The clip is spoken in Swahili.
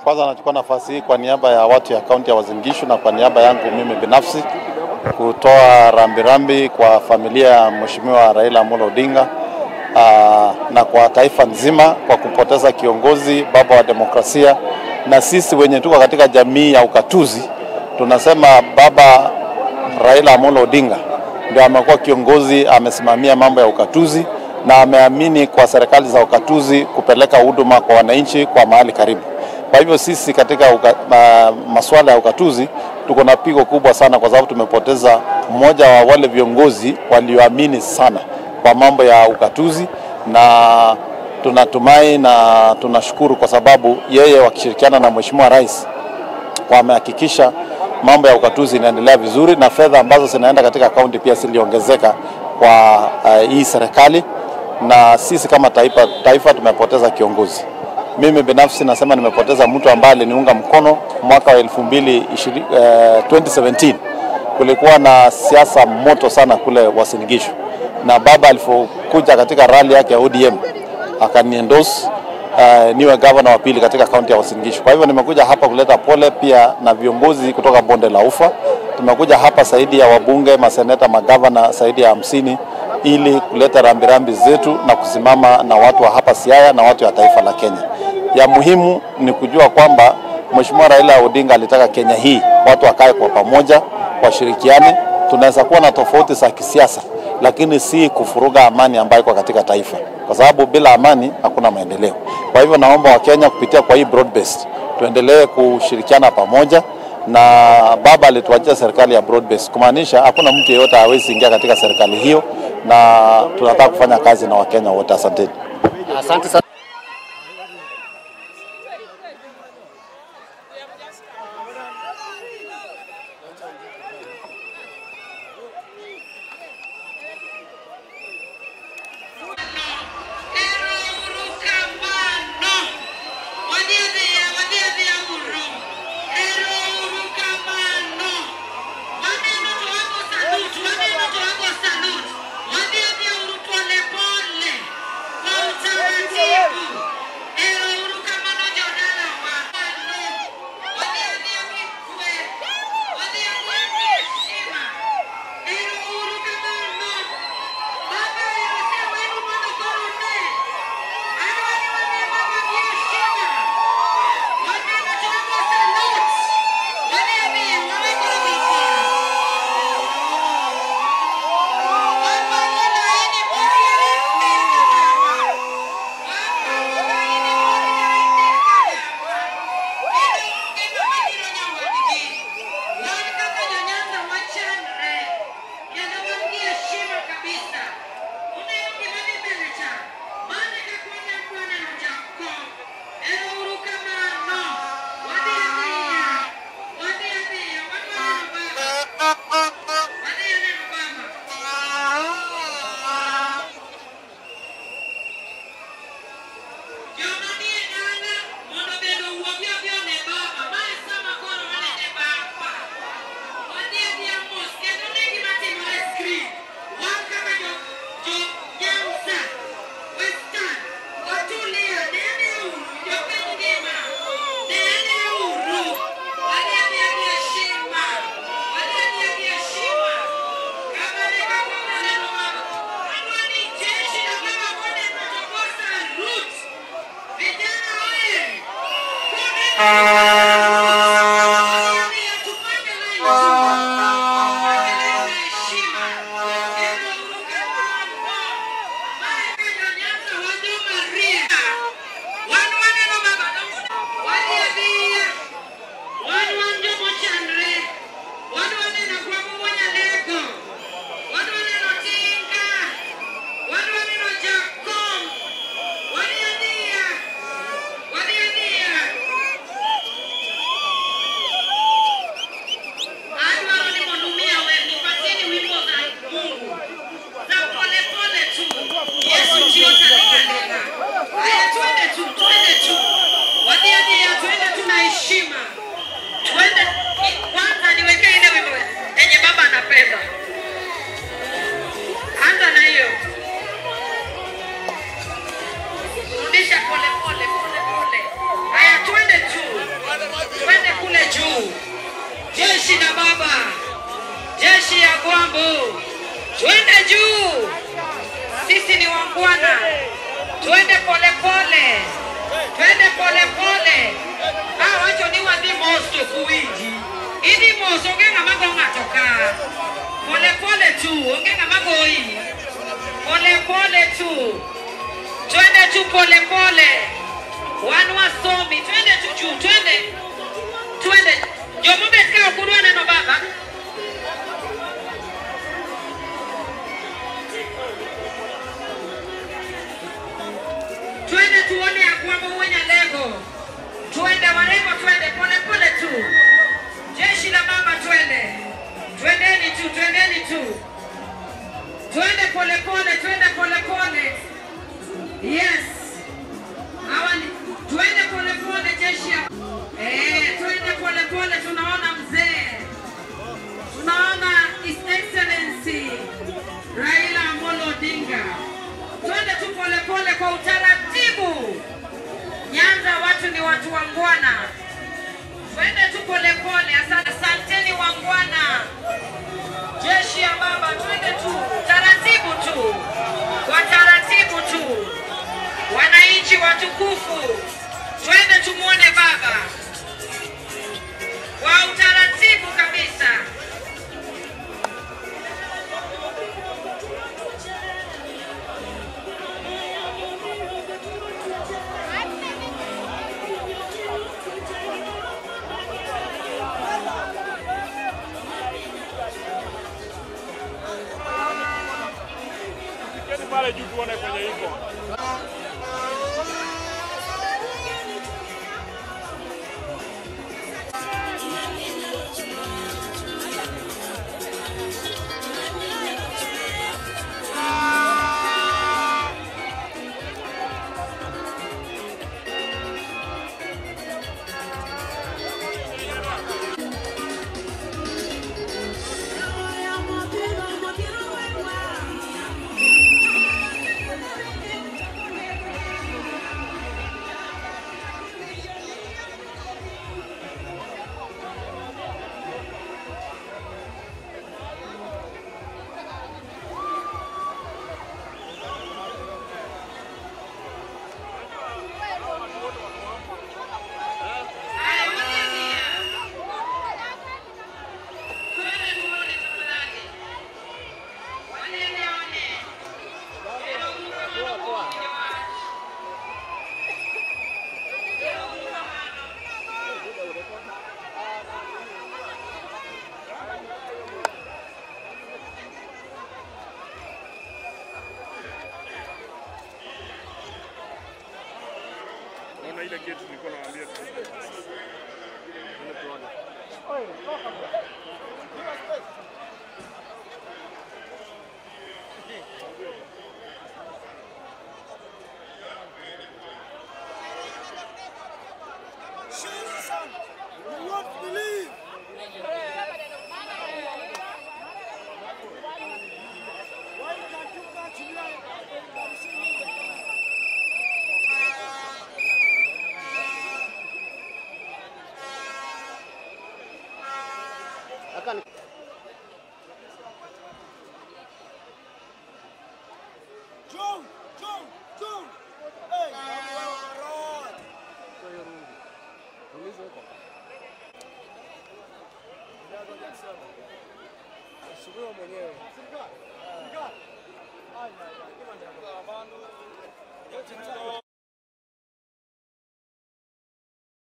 Kwanza nachukua nafasi hii kwa niaba ya watu ya kaunti ya Uasin Gishu na kwa niaba yangu mimi binafsi kutoa rambirambi kwa familia ya Mheshimiwa Raila Amolo Odinga na kwa taifa nzima kwa kupoteza kiongozi, baba wa demokrasia. Na sisi wenye tuko katika jamii ya ukatuzi tunasema baba Raila Amolo Odinga ndio amekuwa kiongozi, amesimamia mambo ya ukatuzi na ameamini kwa serikali za ukatuzi kupeleka huduma kwa wananchi kwa mahali karibu. Kwa hivyo sisi katika masuala ya ukatuzi tuko na pigo kubwa sana, kwa sababu tumepoteza mmoja wa wale viongozi walioamini sana kwa mambo ya ukatuzi, na tunatumai na tunashukuru kwa sababu yeye wakishirikiana na Mheshimiwa Rais wamehakikisha mambo ya ukatuzi inaendelea vizuri, na fedha ambazo zinaenda katika kaunti pia ziliongezeka kwa hii serikali. Na sisi kama taifa tumepoteza kiongozi. Mimi binafsi nasema nimepoteza mtu ambaye aliniunga mkono mwaka wa 2017. Kulikuwa na siasa moto sana kule Uasin Gishu, na baba alipokuja katika rally yake ya ODM akaniendorse niwe governor wa pili katika kaunti ya Uasin Gishu. Kwa hivyo nimekuja hapa kuleta pole pia na viongozi kutoka Bonde la Ufa. Tumekuja hapa zaidi ya wabunge, maseneta, magavana zaidi ya 50 ili kuleta rambirambi zetu na kusimama na watu wa hapa Siaya na watu wa taifa la Kenya. Ya muhimu ni kujua kwamba Mheshimiwa Raila Odinga alitaka Kenya hii watu wakae kwa pamoja, washirikiane. Tunaweza kuwa na tofauti za kisiasa, lakini si kufuruga amani ambayo iko katika taifa, kwa sababu bila amani hakuna maendeleo. Kwa hivyo naomba wa Kenya kupitia kwa hii broad based tuendelee kushirikiana pamoja, na baba alituachia serikali ya broad based, kumaanisha hakuna mtu yeyote hawezi ingia katika serikali hiyo, na tunataka kufanya kazi na Wakenya wote. Asante. Asante sana. Twende pole pole. Twende pole pole. Wacho ni wadhi mosto kuwinji. Idi mosto onge ng'ama go ng'ato ka. Pole pole tu, onge ng'ama goyi. Pole pole tu. Twende tu pole pole. Wan wasomi, twende tu juu, twende. Twende. Jomo bet ka okudwa neno baba. Twende tuone ya kwamba mwenye lego. Twende warembo, twende pole pole tu. Jeshi la baba twende. Twendeni tu, twendeni tu. Twende pole pole, twende pole pole. Yes. Twende pole pole jeshi ya. Twende pole pole, tunaona mzee. Tunaona His Excellency Raila Amolo Odinga. Twende tu pole pole kwa utaratibu. Nyanza watu ni watu wangwana. Twende tu pole pole. Asanteni wangwana. Jeshi ya baba, twende tu taratibu tu. Kwa taratibu tu. Wananchi watukufu. Twende tumuone baba. Kwa utaratibu kabisa. Pale juu tuone kwenye hivyo. Ona ile gate nilikuwa naambia tu. Ile tuone. Oi, toka. You won't believe. Why can't you catch me? John! Hey! Subiri mwenyewe. Yote